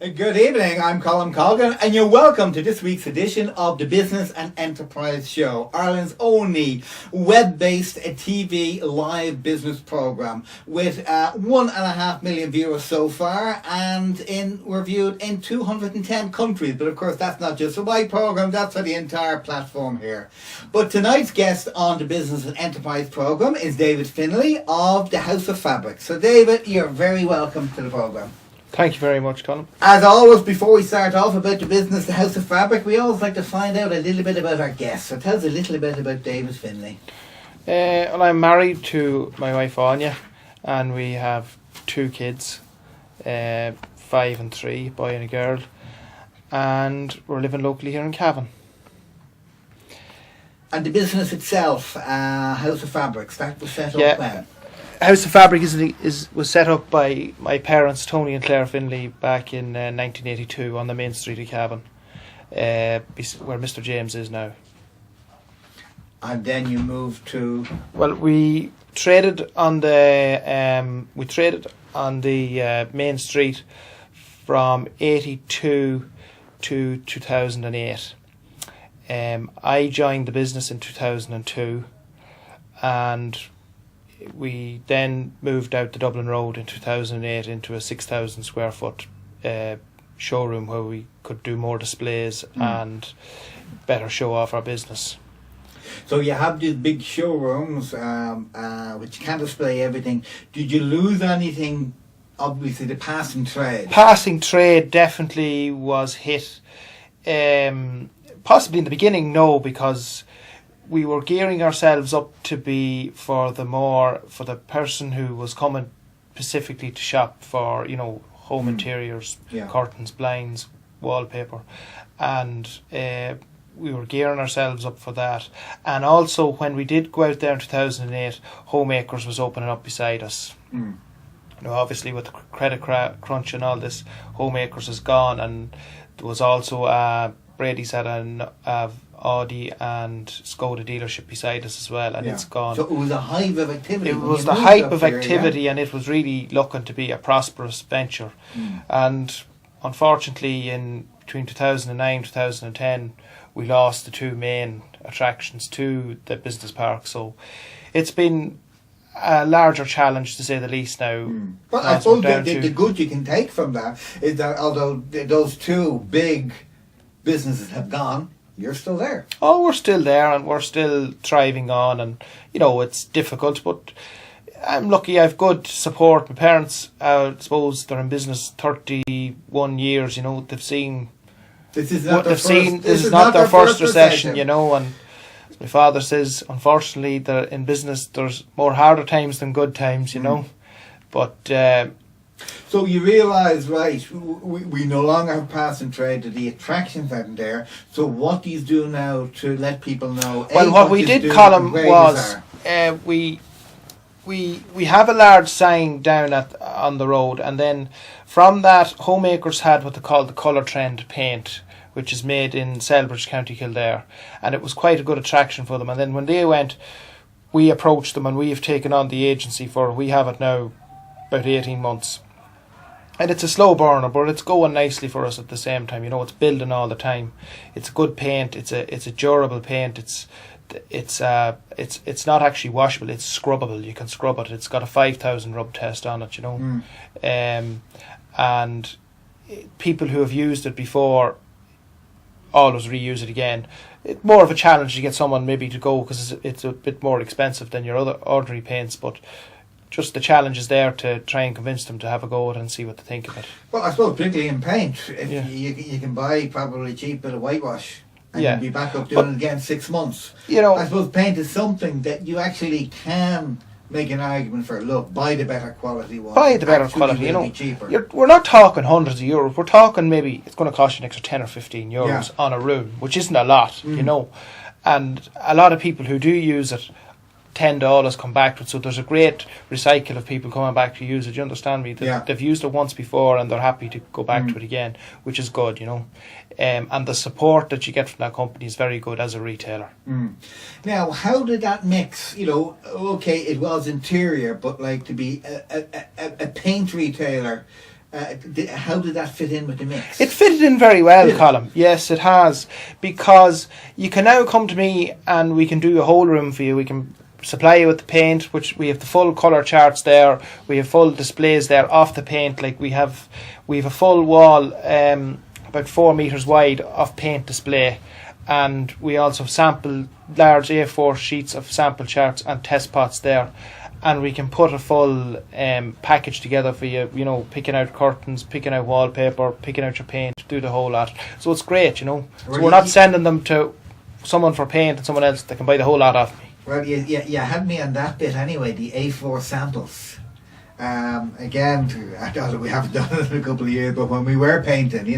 Good evening, I'm Colm Colgan, and you're welcome to this week's edition of the Business and Enterprise Show, Ireland's only web-based TV live business programme with 1.5 million viewers so far, and we're viewed in 210 countries. But of course, that's not just for my programme, that's for the entire platform here. But tonight's guest on the Business and Enterprise programme is David Finlay of the House of Fabric. So David, you're very welcome to the programme. Thank you very much, Colm. As always, before we start off about the business, the House of Fabric, we always like to find out a little bit about our guests. So tell us a little bit about David Finlay. Well, I'm married to my wife Anya, and we have 2 kids, 5 and 3, a boy and a girl, and we're living locally here in Cavan. And the business itself, House of Fabrics, that was set up when? House of Fabric was set up by my parents, Tony and Claire Finlay, back in 1982 on the main street of Cavan, where Mr. James is now. And then you moved to? Well, we traded on the main street from 82 to 2008. I joined the business in 2002, and we then moved out to Dublin Road in 2008 into a 6,000 square foot showroom where we could do more displays and better show off our business. So you have these big showrooms which can display everything. Did you lose anything? Obviously the passing trade. Passing trade definitely was hit. Possibly in the beginning, no, because we were gearing ourselves up to be for the person who was coming specifically to shop for, home interiors, curtains, blinds, wallpaper, and we were gearing ourselves up for that. And also when we did go out there in 2008, Homemakers was opening up beside us. Obviously with the credit crunch and all this, Homemakers is gone, and there was also Brady's had an Audi and Skoda dealership beside us as well, and it's gone. So it was a hive of activity. It was the hype of activity, and it was really looking to be a prosperous venture. And unfortunately, in between 2009 and 2010, we lost the 2 main attractions to the business park. So it's been a larger challenge, to say the least, now. But I suppose the good you can take from that is that although those 2 big businesses have gone, you're still there. Oh, we're still there, and we're still thriving on, and it's difficult, but I'm lucky. I've good support. My parents, I suppose, they're in business 31 years. They've seen. This is not their first recession. And as my father says, unfortunately, they're in business. There's more harder times than good times. But. So you realise, right, we no longer have passing trade, the attractions aren't there. So what do you do now to let people know? Well, what we did, Colm, was we have a large sign down on the road, and then from that, Homemakers had what they call the Colour Trend paint, which is made in Selbridge, County Kildare, and it was quite a good attraction for them. And then when they went, we approached them, and we have taken on the agency we have it now about 18 months. And it's a slow burner, but it's going nicely for us at the same time. It's building all the time. It's a good paint. It's a durable paint. It's not actually washable. It's scrubbable. You can scrub it. It's got a 5,000 rub test on it. And people who have used it before always reuse it again. It's more of a challenge to get someone maybe to go, because it's a bit more expensive than your other ordinary paints, but just the challenge is there to try and convince them to have a go at it and see what they think of it. Well, I suppose particularly in paint, you can buy probably cheap bit of whitewash and you'll be back up doing it again 6 months. I suppose paint is something that you actually can make an argument for. Look, buy the better quality one. Buy the better quality. Be cheaper. We're not talking hundreds of euros. We're talking maybe it's going to cost you an extra 10 or 15 euros on a room, which isn't a lot, And a lot of people who do use it $10 come back to it, so there's a great recycle of people coming back to use it. You understand me? They've used it once before and they're happy to go back to it again, which is good, and the support that you get from that company is very good as a retailer. Now, how did that mix? Okay, it was interior, but like to be a paint retailer how did that fit in with the mix? It fitted in very well, Colm. Yes, it has. Because you can now come to me and we can do a whole room for you. We can supply you with the paint, which we have the full colour charts there. We have full displays there of the paint. Like we have a full wall, about 4 metres wide, of paint display. And we also have large A4 sheets of sample charts and test pots there. And we can put a full package together for you, picking out curtains, picking out wallpaper, picking out your paint, do the whole lot. So it's great, So we're not sending them to someone for paint and someone else that can buy the whole lot off me. Well, you had me on that bit anyway, the A4 samples. Again, I thought we haven't done it in a couple of years, but when we were painting,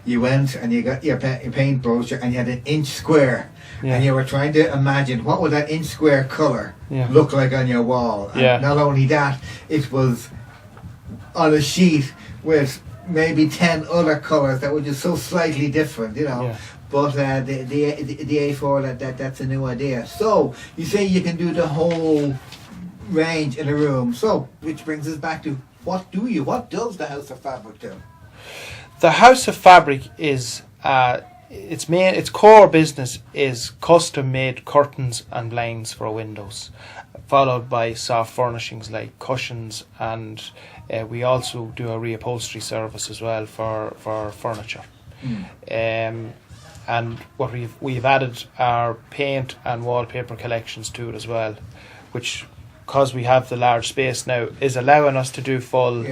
you went and you got your paint brochure and you had an inch square. Yeah. And you were trying to imagine what would that inch square colour look like on your wall. And not only that, it was on a sheet with maybe 10 other colours that were just so slightly different, Yeah. But the A4, that's a new idea. So you say you can do the whole range in a room. So which brings us back to what does the House of Fabric do? The House of Fabric is its core business is custom made curtains and blinds for windows, followed by soft furnishings like cushions, and we also do a reupholstery service as well for furniture. And what we've added our paint and wallpaper collections to it as well, which, because we have the large space now, is allowing us to do full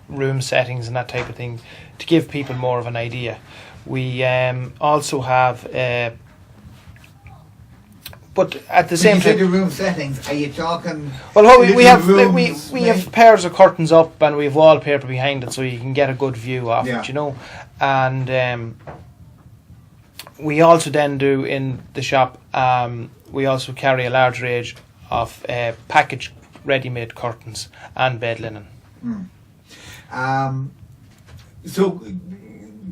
room settings and that type of thing, to give people more of an idea. We also have, but at the same time, the room settings, are you talking? Well, we have pairs of curtains up and we have wallpaper behind it, so you can get a good view of it, and we also then do in the shop. We also carry a large range of packaged ready-made curtains and bed linen. So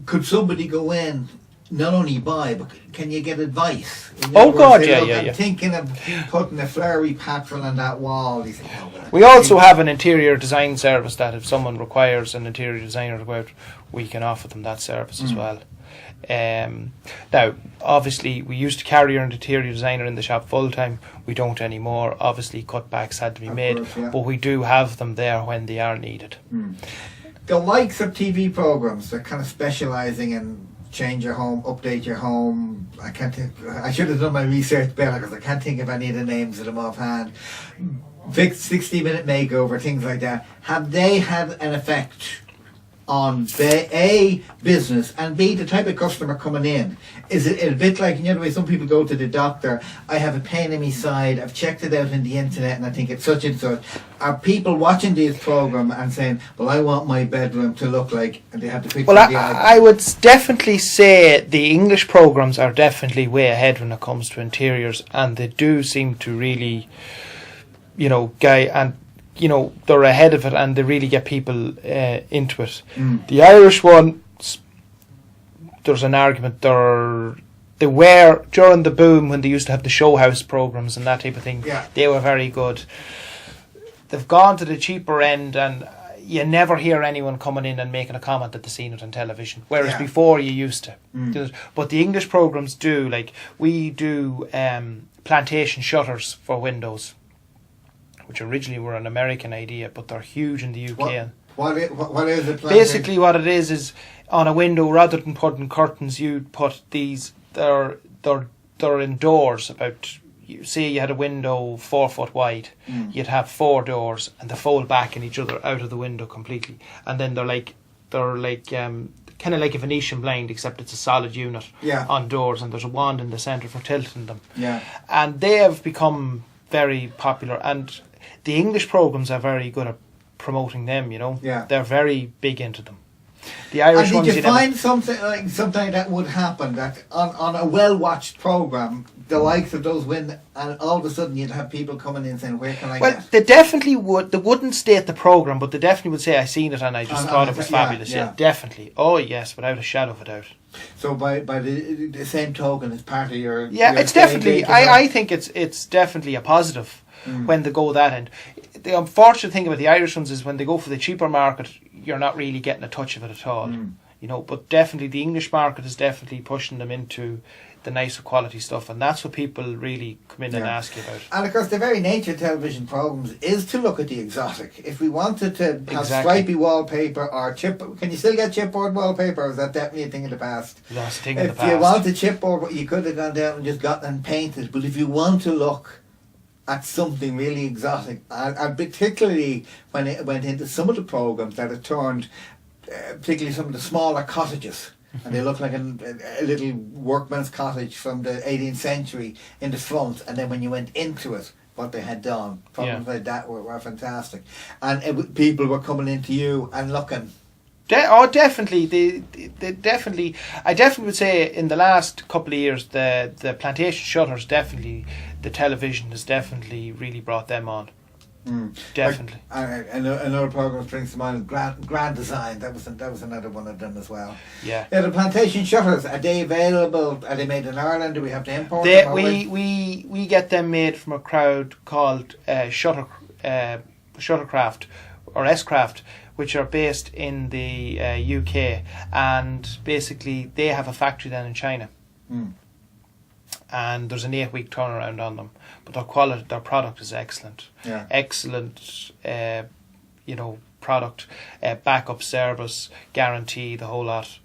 could somebody go in, not only buy, but can you get advice? Oh God, yeah. I'm thinking of putting a flowery pattern on that wall. You think, we also have an interior design service that if someone requires an interior designer to go out, we can offer them that service as well. Now, obviously, we used to carry an interior designer in the shop full time. We don't anymore. Obviously, cutbacks had to be made, but we do have them there when they are needed. The likes of TV programs, they're kind of specialising in change your home, update your home. I should have done my research better because I can't think of any of the names of them offhand. 60-minute makeover, things like that. Have they had an effect on A, business, and B, the type of customer coming in? Is it a bit like, the way some people go to the doctor, I have a pain in my side, I've checked it out on the internet and I think it's such and such. Are people watching this programme and saying, well, I want my bedroom to look like, and they have to pick I would definitely say the English programmes are definitely way ahead when it comes to interiors, and they do seem to really, they're ahead of it and they really get people into it. The Irish one, there's an argument, they were, during the boom when they used to have the show house programmes and that type of thing, they were very good. They've gone to the cheaper end and you never hear anyone coming in and making a comment that they've seen it on television, whereas before you used to. But the English programmes do, like we do plantation shutters for windows, which originally were an American idea, but they're huge in the UK. What is it? Basically what it is on a window, rather than putting curtains, you'd put these, they're indoors, about, say you had a window 4 foot wide, you'd have 4 doors and they fold back in each other out of the window completely, and then they're like kind of like a Venetian blind, except it's a solid unit on doors, and there's a wand in the centre for tilting them. And they have become very popular, and the English programmes are very good at promoting them, They're very big into them. The Irish ones, did you find something that would happen, that on a well-watched programme, the likes of those win, and all of a sudden you'd have people coming in saying, where can I get? Well, they definitely would. They wouldn't state the programme, but they definitely would say, I seen it and I just thought it was fabulous. Yeah, definitely. Oh yes, without a shadow of a doubt. So by the same token, it's part of your... Yeah, it's definitely... I think it's definitely a positive when they go that end. the unfortunate thing about the Irish ones is when they go for the cheaper market, you're not really getting a touch of it at all. You know, but definitely the English market is definitely pushing them into the nicer quality stuff, and that's what people really come in and ask you about. And of course, the very nature of television programs is to look at the exotic. If we wanted to have stripy wallpaper or can you still get chipboard wallpaper, or is that definitely a thing of the past? That's a thing of the past. If you wanted chipboard, you could have gone down and just gotten them painted. But if you want to look at something really exotic, and particularly when it went into some of the programs that had turned, particularly some of the smaller cottages. And they look like a little workman's cottage from the 18th century in the front, and then when you went into it, what they had done, programs like that were fantastic, and people were coming into you and looking. Definitely. They definitely. I definitely would say in the last couple of years, the plantation shutters definitely, the television has definitely really brought them on. Definitely. Another program springs to mind, Grand Design. That was another one of them as well. Yeah. The plantation shutters, are they available? Are they made in Ireland? Do we have to import them? We get them made from a crowd called Shuttercraft or S-Craft, which are based in the UK, and basically they have a factory down in China. And there's an 8-week turnaround on them, but their product is excellent. Excellent, product, backup service, guarantee, the whole lot.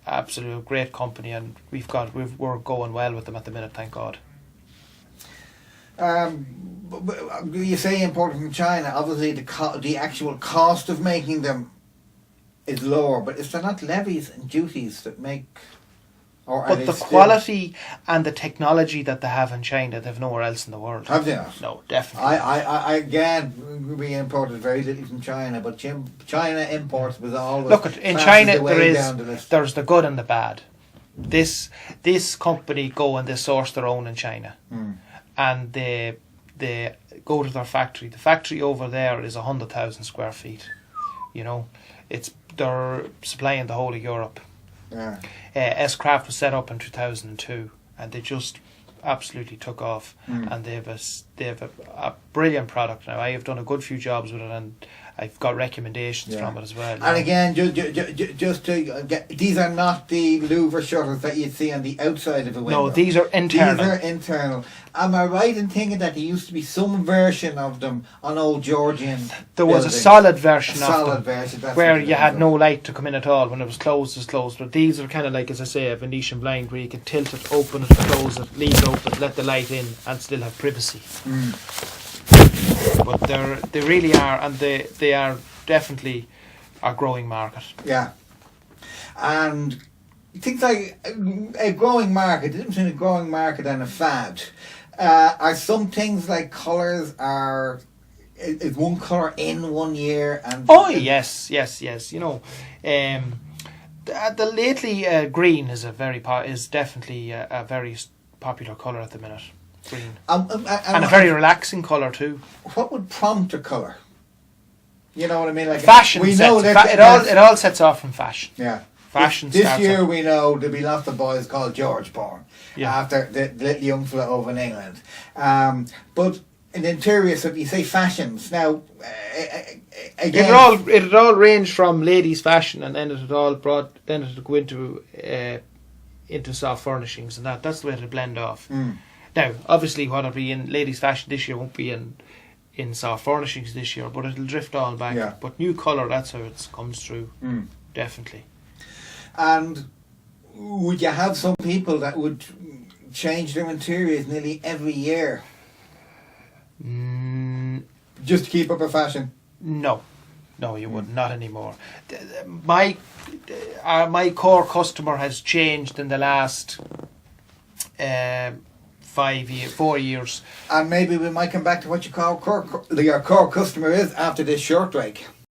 Absolute great company, and we're going well with them at the minute, thank God. You say imported from China. Obviously, the actual cost of making them is lower, but is there not levies and duties that make? But the quality and the technology that they have in China, they've nowhere else in the world. Have they not? No, definitely. I again, we imported very little from China, but China imports was always. Look, in China there's the good and the bad. This company go and they source their own in China, and they go to their factory. The factory over there is 100,000 square feet. You know, they're supplying the whole of Europe. S-Craft was set up in 2002, and they just absolutely took off, and they have a brilliant product now. I have done a good few jobs with it, and I've got recommendations from it as well. And again, just to get, these are not the louver shutters that you'd see on the outside of a window. No, these are internal. These are internal. Am I right in thinking that there used to be some version of them on old Georgian There was buildings? a solid version where you had no light to come in at all. When it was closed, it was closed. But these are kind of like, as I say, a Venetian blind where you can tilt it, open it, close it, leave it open, let the light in, and still have privacy. But they really are, and they are definitely a growing market. Yeah. And things like a growing market, the difference between a growing market and a fad. Are some things like colours is one colour in 1 year? And yes. You know, the lately green is definitely a very popular colour at the minute. Green. And a very relaxing colour too. What would prompt a colour? You know what I mean? Like fashion. It all sets off from fashion. Yeah. Fashion. This year we know there'll be lots of boys called George born after the little young fella over in England. But in the interior, so you say fashions now. Again, it had all ranged from ladies' fashion, and then it had go into soft furnishings, and that's the way to blend off. Now, obviously, what will be in ladies' fashion this year won't be in soft furnishings this year, but it'll drift all back. Yeah. But new colour, that's how it comes through. Definitely. And would you have some people that would change their interiors nearly every year? Just to keep up a fashion? No, you would not anymore. My core customer has changed in the last 4 years. And maybe we might come back to what you call your core customer is after this short break.